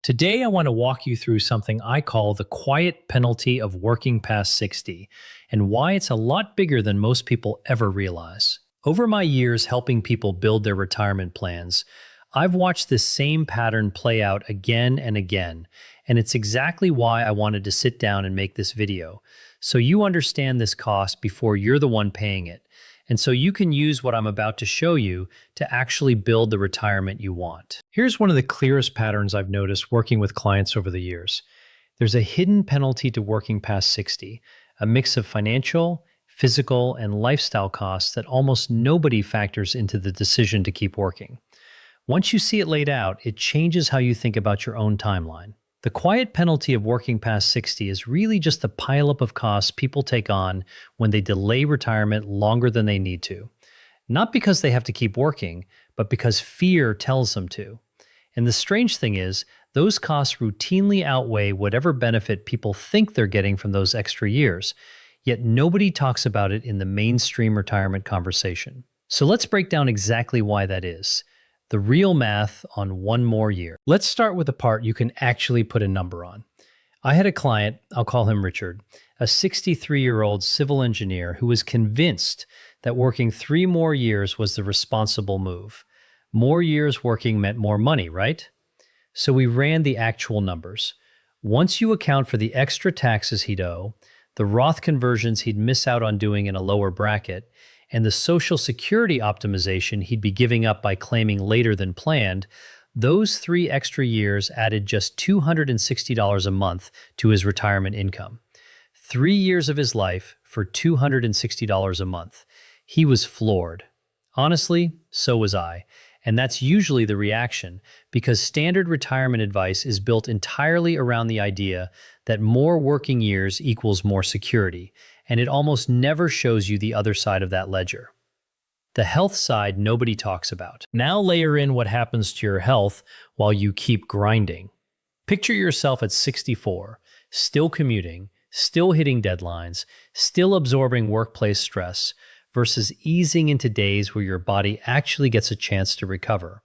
Today, I want to walk you through something I call the quiet penalty of working past 60 and why it's a lot bigger than most people ever realize. Over my years helping people build their retirement plans, I've watched this same pattern play out again and again, and it's exactly why I wanted to sit down and make this video, so you understand this cost before you're the one paying it, and so you can use what I'm about to show you to actually build the retirement you want. Here's one of the clearest patterns I've noticed working with clients over the years. There's a hidden penalty to working past 60, a mix of financial, physical, and lifestyle costs that almost nobody factors into the decision to keep working. Once you see it laid out, it changes how you think about your own timeline. The quiet penalty of working past 60 is really just the pileup of costs people take on when they delay retirement longer than they need to. Not because they have to keep working, but because fear tells them to. And the strange thing is, those costs routinely outweigh whatever benefit people think they're getting from those extra years, yet nobody talks about it in the mainstream retirement conversation. So let's break down exactly why that is. The real math on one more year. Let's start with the part you can actually put a number on. I had a client, I'll call him Richard, a 63-year-old civil engineer who was convinced that working 3 more years was the responsible move. More years working meant more money, right? So we ran the actual numbers. Once you account for the extra taxes he'd owe, the Roth conversions he'd miss out on doing in a lower bracket, and the Social Security optimization he'd be giving up by claiming later than planned, those 3 extra years added just $260 a month to his retirement income. 3 years of his life for $260 a month. He was floored. Honestly, so was I. And that's usually the reaction, because standard retirement advice is built entirely around the idea that more working years equals more security, and it almost never shows you the other side of that ledger. The health side nobody talks about. Now layer in what happens to your health while you keep grinding. Picture yourself at 64, still commuting, still hitting deadlines, still absorbing workplace stress, versus easing into days where your body actually gets a chance to recover.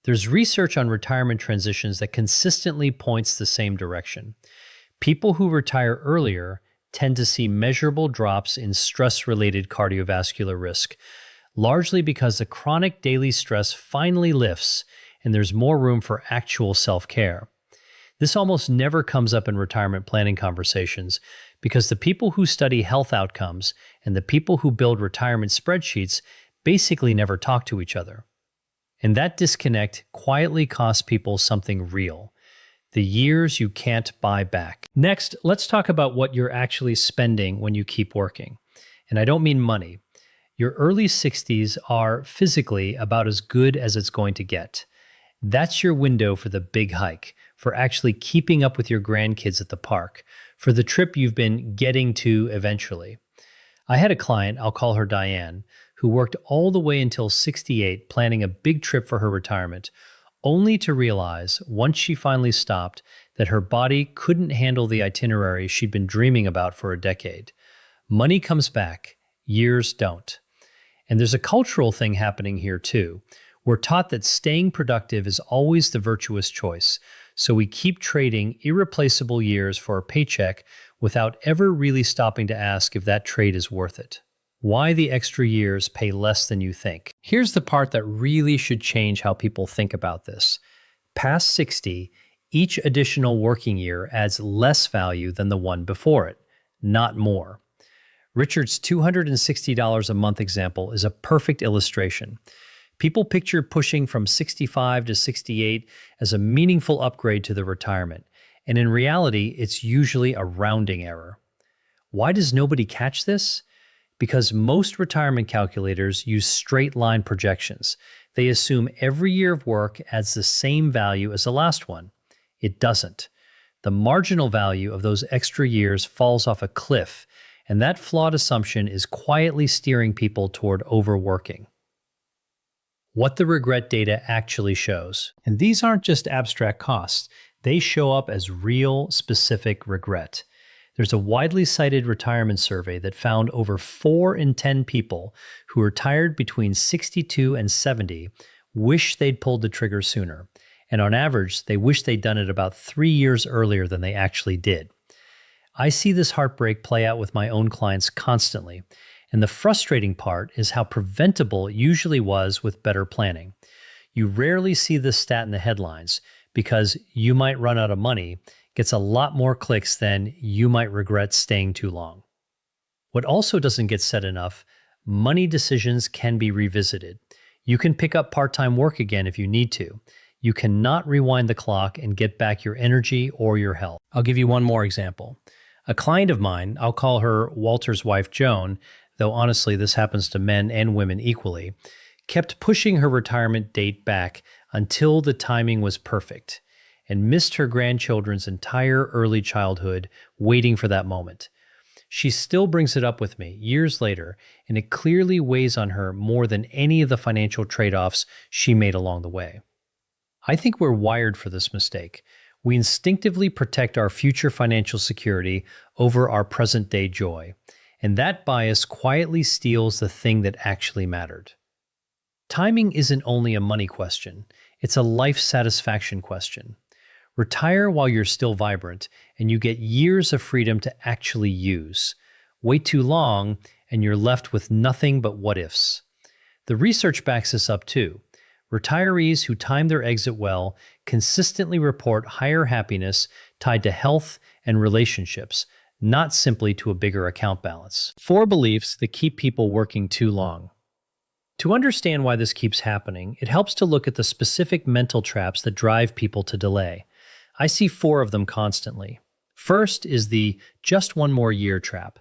There's research on retirement transitions that consistently points the same direction. People who retire earlier tend to see measurable drops in stress-related cardiovascular risk, largely because the chronic daily stress finally lifts and there's more room for actual self-care. This almost never comes up in retirement planning conversations because the people who study health outcomes and the people who build retirement spreadsheets basically never talk to each other. And that disconnect quietly costs people something real: the years you can't buy back. Next, let's talk about what you're actually spending when you keep working. And I don't mean money. Your early 60s are physically about as good as it's going to get. That's your window for the big hike, for actually keeping up with your grandkids at the park, for the trip you've been getting to eventually. I had a client, I'll call her Diane, who worked all the way until 68 planning a big trip for her retirement, only to realize, once she finally stopped, that her body couldn't handle the itinerary she'd been dreaming about for a decade. Money comes back, years don't. And there's a cultural thing happening here too. We're taught that staying productive is always the virtuous choice, so we keep trading irreplaceable years for a paycheck without ever really stopping to ask if that trade is worth it. Why the extra years pay less than you think. Here's the part that really should change how people think about this. Past 60, each additional working year adds less value than the one before it, not more. Richard's $260 a month example is a perfect illustration. People picture pushing from 65 to 68 as a meaningful upgrade to the retirement, and in reality, it's usually a rounding error. Why does nobody catch this? Because most retirement calculators use straight-line projections. They assume every year of work adds the same value as the last one. It doesn't. The marginal value of those extra years falls off a cliff, and that flawed assumption is quietly steering people toward overworking. What the regret data actually shows. And these aren't just abstract costs. They show up as real, specific regret. There's a widely cited retirement survey that found over 4 in 10 people who retired between 62 and 70 wish they'd pulled the trigger sooner. And on average, they wish they'd done it about 3 years earlier than they actually did. I see this heartbreak play out with my own clients constantly. And the frustrating part is how preventable it usually was with better planning. You rarely see this stat in the headlines because "you might run out of money" gets a lot more clicks than "you might regret staying too long." What also doesn't get said enough, money decisions can be revisited. You can pick up part-time work again if you need to. You cannot rewind the clock and get back your energy or your health. I'll give you one more example. A client of mine, I'll call her Walter's wife Joan, though honestly this happens to men and women equally, kept pushing her retirement date back until the timing was perfect and missed her grandchildren's entire early childhood waiting for that moment. She still brings it up with me years later, and it clearly weighs on her more than any of the financial trade-offs she made along the way. I think we're wired for this mistake. We instinctively protect our future financial security over our present-day joy, and that bias quietly steals the thing that actually mattered. Timing isn't only a money question, it's a life satisfaction question. Retire while you're still vibrant, and you get years of freedom to actually use. Wait too long, and you're left with nothing but what-ifs. The research backs this up too. Retirees who time their exit well consistently report higher happiness tied to health and relationships, not simply to a bigger account balance. 4 beliefs that keep people working too long. To understand why this keeps happening, it helps to look at the specific mental traps that drive people to delay. I see 4 of them constantly. First is the "just one more year" trap.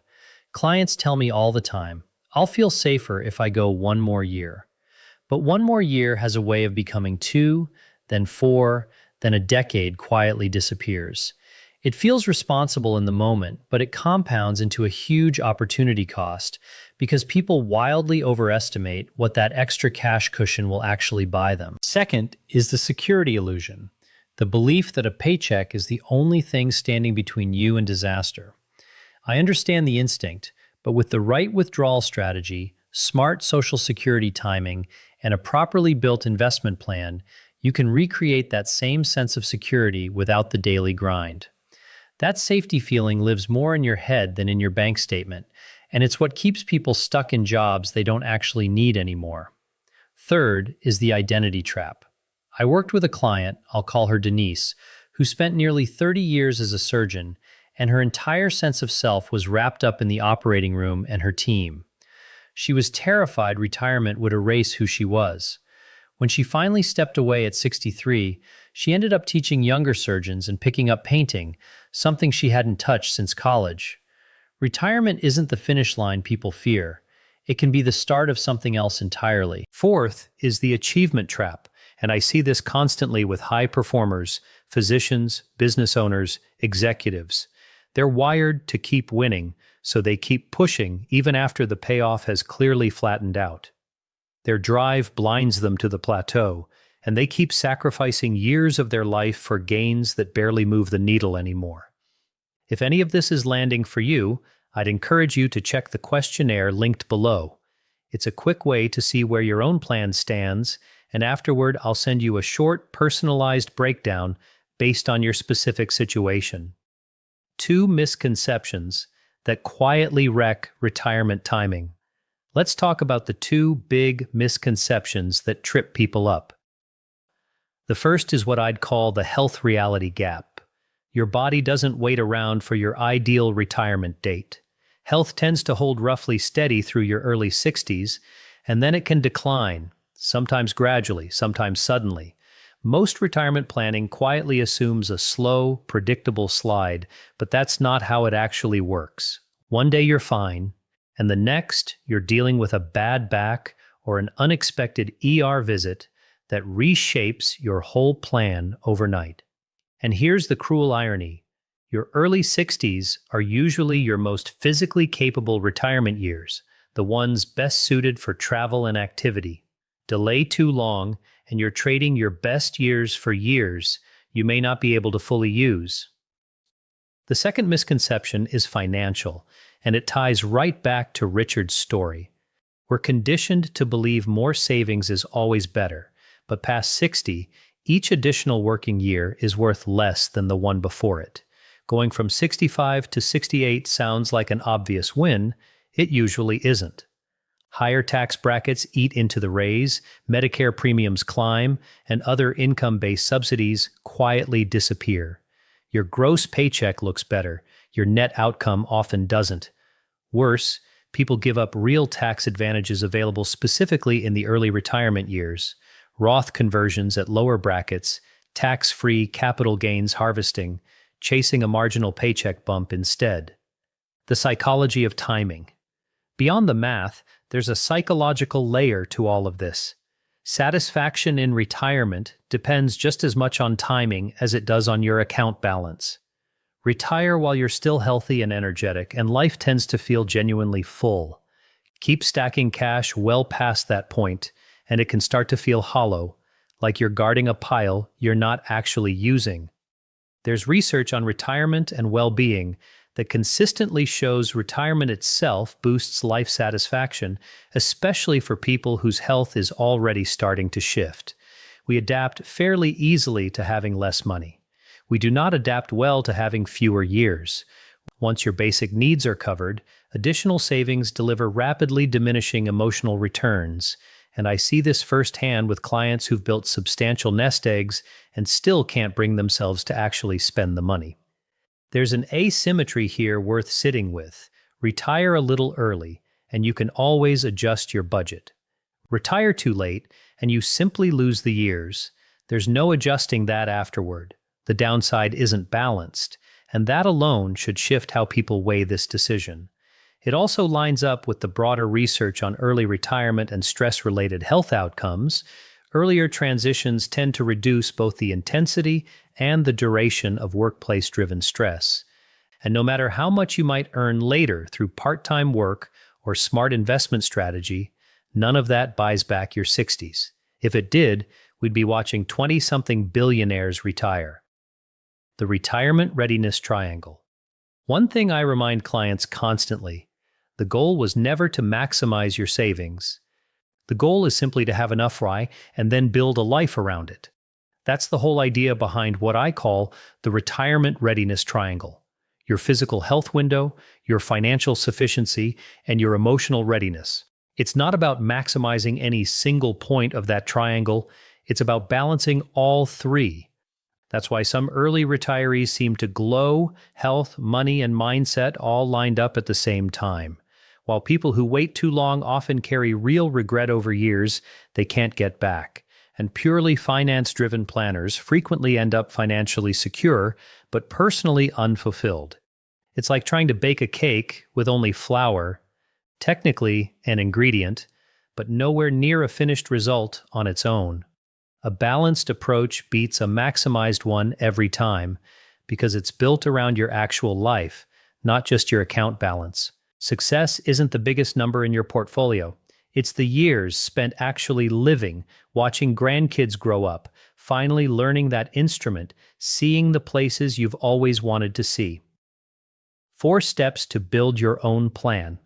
Clients tell me all the time, "I'll feel safer if I go one more year." But one more year has a way of becoming 2, then 4, then a decade quietly disappears. It feels responsible in the moment, but it compounds into a huge opportunity cost because people wildly overestimate what that extra cash cushion will actually buy them. Second is the security illusion, the belief that a paycheck is the only thing standing between you and disaster. I understand the instinct, but with the right withdrawal strategy, smart Social Security timing, and a properly built investment plan, you can recreate that same sense of security without the daily grind. That safety feeling lives more in your head than in your bank statement, and it's what keeps people stuck in jobs they don't actually need anymore. Third is the identity trap. I worked with a client, I'll call her Denise, who spent nearly 30 years as a surgeon, and her entire sense of self was wrapped up in the operating room and her team. She was terrified retirement would erase who she was. When she finally stepped away at 63, she ended up teaching younger surgeons and picking up painting, something she hadn't touched since college. Retirement isn't the finish line people fear. It can be the start of something else entirely. Fourth is the achievement trap, and I see this constantly with high performers, physicians, business owners, executives. They're wired to keep winning, so they keep pushing even after the payoff has clearly flattened out. Their drive blinds them to the plateau, and they keep sacrificing years of their life for gains that barely move the needle anymore. If any of this is landing for you, I'd encourage you to check the questionnaire linked below. It's a quick way to see where your own plan stands, and afterward I'll send you a short, personalized breakdown based on your specific situation. 2 misconceptions that quietly wreck retirement timing. Let's talk about the 2 big misconceptions that trip people up. The first is what I'd call the health reality gap. Your body doesn't wait around for your ideal retirement date. Health tends to hold roughly steady through your early 60s, and then it can decline, sometimes gradually, sometimes suddenly. Most retirement planning quietly assumes a slow, predictable slide, but that's not how it actually works. One day you're fine, and the next you're dealing with a bad back or an unexpected ER visit that reshapes your whole plan overnight. And here's the cruel irony. Your early 60s are usually your most physically capable retirement years, the ones best suited for travel and activity. Delay too long, and you're trading your best years for years you may not be able to fully use. The second misconception is financial, and it ties right back to Richard's story. We're conditioned to believe more savings is always better, but past 60, Each additional working year is worth less than the one before it. Going from 65 to 68 sounds like an obvious win. It usually isn't. Higher tax brackets eat into the raise, Medicare premiums climb, and other income-based subsidies quietly disappear. Your gross paycheck looks better, your net outcome often doesn't. Worse, people give up real tax advantages available specifically in the early retirement years. Roth conversions at lower brackets, tax-free capital gains harvesting, chasing a marginal paycheck bump instead. The psychology of timing. Beyond the math, there's a psychological layer to all of this. Satisfaction in retirement depends just as much on timing as it does on your account balance. Retire while you're still healthy and energetic, and life tends to feel genuinely full. Keep stacking cash well past that point, and it can start to feel hollow, like you're guarding a pile you're not actually using. There's research on retirement and well-being that consistently shows retirement itself boosts life satisfaction, especially for people whose health is already starting to shift. We adapt fairly easily to having less money. We do not adapt well to having fewer years. Once your basic needs are covered, additional savings deliver rapidly diminishing emotional returns, and I see this firsthand with clients who've built substantial nest eggs and still can't bring themselves to actually spend the money. There's an asymmetry here worth sitting with. Retire a little early, and you can always adjust your budget. Retire too late, and you simply lose the years. There's no adjusting that afterward. The downside isn't balanced, and that alone should shift how people weigh this decision. It also lines up with the broader research on early retirement and stress-related health outcomes. Earlier transitions tend to reduce both the intensity and the duration of workplace-driven stress. And no matter how much you might earn later through part-time work or smart investment strategy, none of that buys back your 60s. If it did, we'd be watching 20-something billionaires retire. The retirement readiness triangle. One thing I remind clients constantly: the goal was never to maximize your savings. The goal is simply to have enough ROI and then build a life around it. That's the whole idea behind what I call the retirement readiness triangle. Your physical health window, your financial sufficiency, and your emotional readiness. It's not about maximizing any single point of that triangle. It's about balancing all three. That's why some early retirees seem to glow, health, money, and mindset all lined up at the same time, while people who wait too long often carry real regret over years they can't get back. And purely finance-driven planners frequently end up financially secure, but personally unfulfilled. It's like trying to bake a cake with only flour, technically an ingredient, but nowhere near a finished result on its own. A balanced approach beats a maximized one every time, because it's built around your actual life, not just your account balance. Success isn't the biggest number in your portfolio. It's the years spent actually living, watching grandkids grow up, finally learning that instrument, seeing the places you've always wanted to see. 4 steps to build your own plan.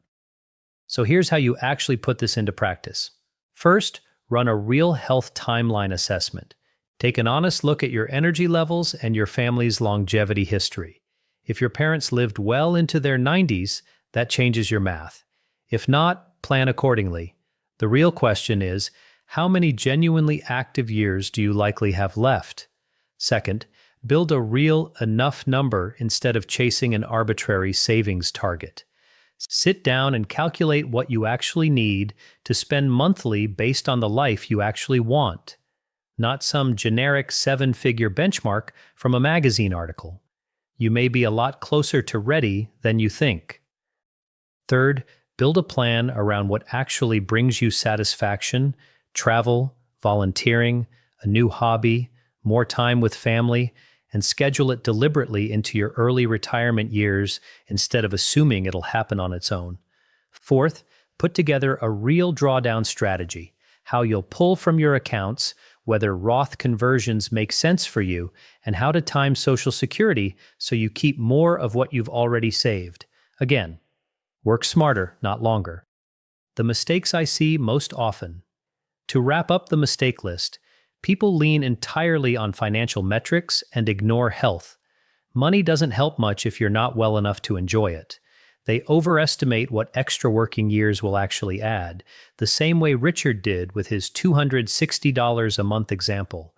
So here's how you actually put this into practice. First, run a real health timeline assessment. Take an honest look at your energy levels and your family's longevity history. If your parents lived well into their 90s, that changes your math. If not, plan accordingly. The real question is, how many genuinely active years do you likely have left? Second, build a real enough number instead of chasing an arbitrary savings target. Sit down and calculate what you actually need to spend monthly based on the life you actually want, not some generic 7-figure benchmark from a magazine article. You may be a lot closer to ready than you think. Third, build a plan around what actually brings you satisfaction: travel, volunteering, a new hobby, more time with family, and schedule it deliberately into your early retirement years instead of assuming it'll happen on its own. Fourth, put together a real drawdown strategy, how you'll pull from your accounts, whether Roth conversions make sense for you, and how to time Social Security so you keep more of what you've already saved. Again, work smarter, not longer. The mistakes I see most often. To wrap up the mistake list, People lean entirely on financial metrics and ignore health. Money doesn't help much if you're not well enough to enjoy it. They overestimate what extra working years will actually add, the same way Richard did with his $260 a month example.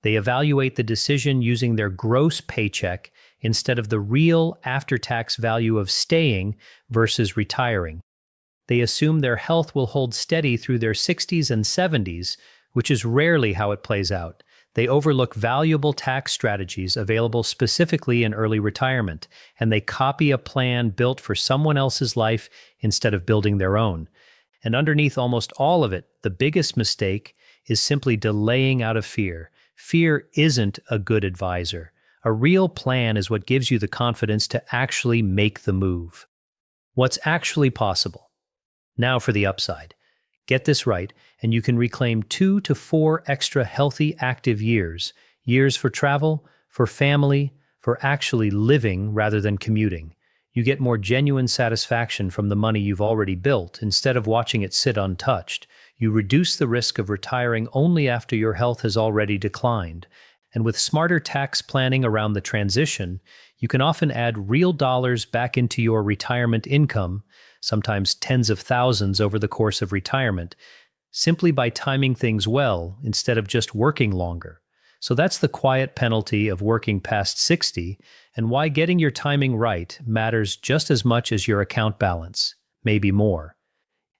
They evaluate the decision using their gross paycheck instead of the real after-tax value of staying versus retiring. They assume their health will hold steady through their 60s and 70s, which is rarely how it plays out. They overlook valuable tax strategies available specifically in early retirement, and they copy a plan built for someone else's life instead of building their own. And underneath almost all of it, the biggest mistake is simply delaying out of fear. Fear isn't a good advisor. A real plan is what gives you the confidence to actually make the move. What's actually possible? Now for the upside. Get this right, and you can reclaim 2 to 4 extra healthy, active years. Years for travel, for family, for actually living rather than commuting. You get more genuine satisfaction from the money you've already built instead of watching it sit untouched. You reduce the risk of retiring only after your health has already declined. And with smarter tax planning around the transition, you can often add real dollars back into your retirement income, sometimes tens of thousands over the course of retirement, simply by timing things well instead of just working longer. So that's the quiet penalty of working past 60, and why getting your timing right matters just as much as your account balance, maybe more.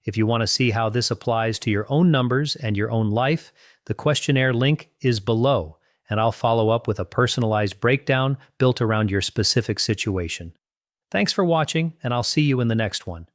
If you want to see how this applies to your own numbers and your own life, the questionnaire link is below, and I'll follow up with a personalized breakdown built around your specific situation. Thanks for watching, and I'll see you in the next one.